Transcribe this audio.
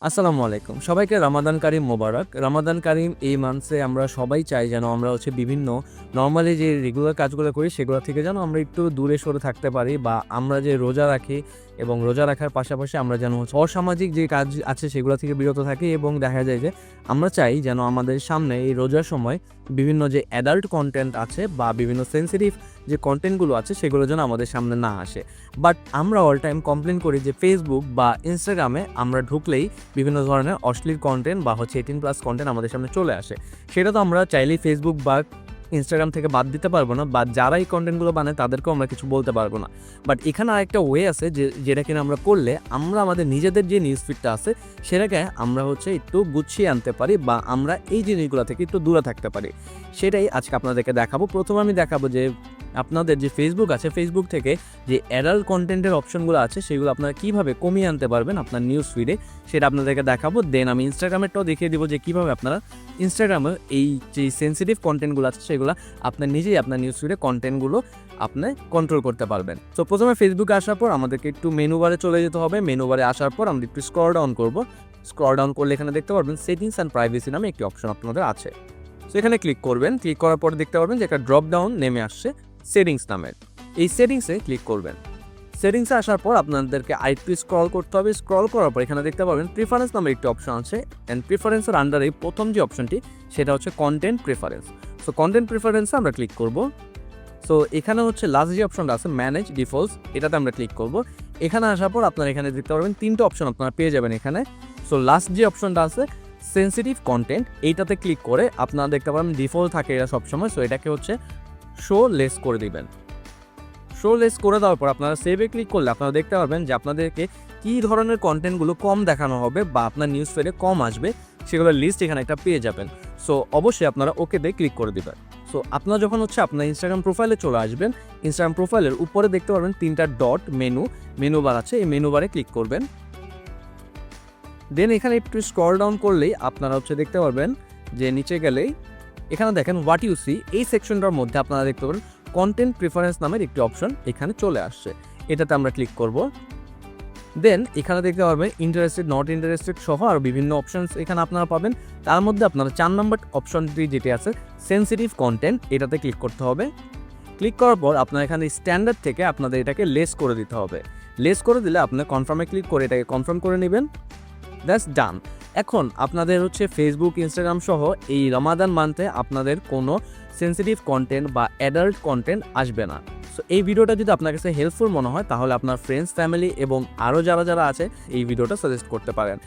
আসসালামু আলাইকুম। সবাইকে রমাদান কারিম মোবারক। রমাদান কারিম এই মান্থে আমরা সবাই চাই যেন আমরা বিভিন্ন নরমালি যে রেগুলার কাজগুলো করি সেগুলো থেকে যেন আমরা একটু দূরে সরে থাকতে পারি, বা আমরা যে রোজা রাখি এবং রোজা রাখার পাশাপাশি আমরা যেন অসামাজিক যে কাজ আছে সেগুলো থেকে বিরত থাকি, এবং দেখা যায় যে আমরা চাই যেন আমাদের সামনে এই রোজার সময় বিভিন্ন যে অ্যাডাল্ট কনটেন্ট আছে বা বিভিন্ন সেনসিটিভ যে কনটেন্টগুলো আছে সেগুলো যেন আমাদের সামনে না আসে। বাট আমরা অল টাইম কমপ্লেন করি যে ফেসবুক বা ইনস্টাগ্রামে আমরা ঢুকলেই বিভিন্ন ধরনের অশ্লীল কন্টেন্ট বা 18+ কন্টেন্ট আমাদের সামনে চলে আসে। সেটা তো আমরা চাইলেই ফেসবুক বা ইনস্টাগ্রাম থেকে বাদ দিতে পারবো না, বা যারা এই কন্টেন্টগুলো বানায় তাদেরকেও আমরা কিছু বলতে পারবো না। বাট এখানে আরেকটা ওয়ে আছে যেটা কিনা আমরা করলে আমরা আমাদের নিজেদের যে নিউজ ফিডটা আছে সেটাকে আমরা একটু গুছিয়ে আনতে পারি, বা আমরা এই জিনিসগুলো থেকে একটু দূরে থাকতে পারি। সেটাই আজকে আপনাদেরকে দেখাবো। প্রথমে আমি দেখাবো যে আপনাদের যে ফেসবুক আছে, ফেসবুক থেকে যে অ্যাডাল্ট কন্টেন্টের অপশনগুলো আছে সেগুলো আপনারা কীভাবে কমিয়ে আনতে পারবেন আপনার নিউজ ফিডে, সেটা আপনাদেরকে দেখাবো। দেন আমি ইনস্টাগ্রামেরটাও দেখিয়ে দিব যে কীভাবে আপনারা ইনস্টাগ্রামে এই যে সেন্সিটিভ কন্টেন্টগুলো আছে সেগুলো আপনার নিজেই আপনার নিউজ ফিডে কন্টেন্টগুলো আপনি কন্ট্রোল করতে পারবেন। তো প্রথমে ফেসবুকে আসার পর আমাদেরকে একটু মেনু বারে চলে যেতে হবে। মেনু বারে আসার পর আমরা একটু স্ক্রল ডাউন করব। স্ক্রল ডাউন করলে এখানে দেখতে পারবেন সেটিংস অ্যান্ড প্রাইভেসি নামে একটি অপশন আপনাদের আছে। তো এখানে ক্লিক করবেন। ক্লিক করার পর দেখতে পারবেন যে একটা ড্রপ ডাউন নেমে আসছে সেটিংস নামের। এই সেটিংসে ক্লিক করবেন। সেটিংসে আসার পর আপনাদেরকে আরেকটু স্ক্রল করতে হবে। স্ক্রল করার পর এখানে দেখতে পাবেন প্রিফারেন্স নামের একটি অপশন আছে, অ্যান্ড প্রিফারেন্সের আন্ডারে প্রথম যে অপশনটি সেটা হচ্ছে কন্টেন্ট প্রিফারেন্স। সো কন্টেন্ট প্রিফারেন্সে আমরা ক্লিক করব। সো এখানে লাস্ট যে অপশনটা আছে ম্যানেজ ডিফল্টস, এটাতে আমরা ক্লিক করব। এখানে আসার পর আপনারা এখানে দেখতে পারবেন তিনটে অপশন আপনারা পেয়ে যাবেন এখানে। সো লাস্ট যে অপশনটা আছে সেন্সিটিভ কন্টেন্ট, এইটাতে ক্লিক করে আপনারা দেখতে পাবেন ডিফল্ট থাকে এটা সবসময়। সো এটাকে শো লেস করে দিবেন। শো লেস করে দেওয়ার পর আপনারা সেভে ক্লিক করলে আপনারা দেখতে পারবেন যে আপনাদেরকে কী ধরনের কন্টেন্টগুলো কম দেখানো হবে বা আপনার নিউজ ফিডে কম আসবে সেগুলোর লিস্ট এখানে একটা পেয়ে যাবেন। সো অবশ্যই আপনারা ওকেতে ক্লিক করে দিবেন। সো আপনারা যখন আপনার ইনস্টাগ্রাম প্রোফাইলে চলে আসবেন, ইনস্টাগ্রাম প্রোফাইলের উপরে দেখতে পারবেন তিনটা ডট মেনু বার আছে, এই মেনু বারে ক্লিক করবেন। দেন এখানে একটু স্ক্রল ডাউন করলেই আপনারা দেখতে পারবেন যে নিচে গেলেই এখানে দেখেন হোয়াট ইউ সি, এই সেকশনটার মধ্যে আপনারা দেখতে পাবেন কন্টেন্ট প্রিফারেন্স নামের একটি অপশন এখানে চলে আসছে। এটাতে আমরা ক্লিক করব। দেন এখানে দেখতে পারবেন ইন্টারেস্টেড, নট ইন্টারেস্টেড সহ আরও বিভিন্ন অপশনস এখানে আপনারা পাবেন। তার মধ্যে আপনারা 4 নম্বর অপশনটি যেটি আছে সেন্সিটিভ কন্টেন্ট, এটাতে ক্লিক করতে হবে। ক্লিক করার পর আপনার এখানে স্ট্যান্ডার্ড থেকে আপনাদের এটাকে লেস করে দিতে হবে। লেস করে দিলে আপনার কনফার্মে ক্লিক করে এটাকে কনফার্ম করে নেবেন। দ্যাটস ডান। এখন আপনাদের ফেসবুক, ইনস্টাগ্রাম সহ এই রমাদান মান্থে আপনাদের কোনো সেন্সিটিভ কন্টেন্ট বা অ্যাডাল্ট কন্টেন্ট আসবে না। সো এই ভিডিওটা যদি আপনার কাছে হেল্পফুল মনে হয় তাহলে আপনার ফ্রেন্ডস, ফ্যামিলি এবং আরও যারা আছে এই ভিডিওটা সাজেস্ট করতে পারেন।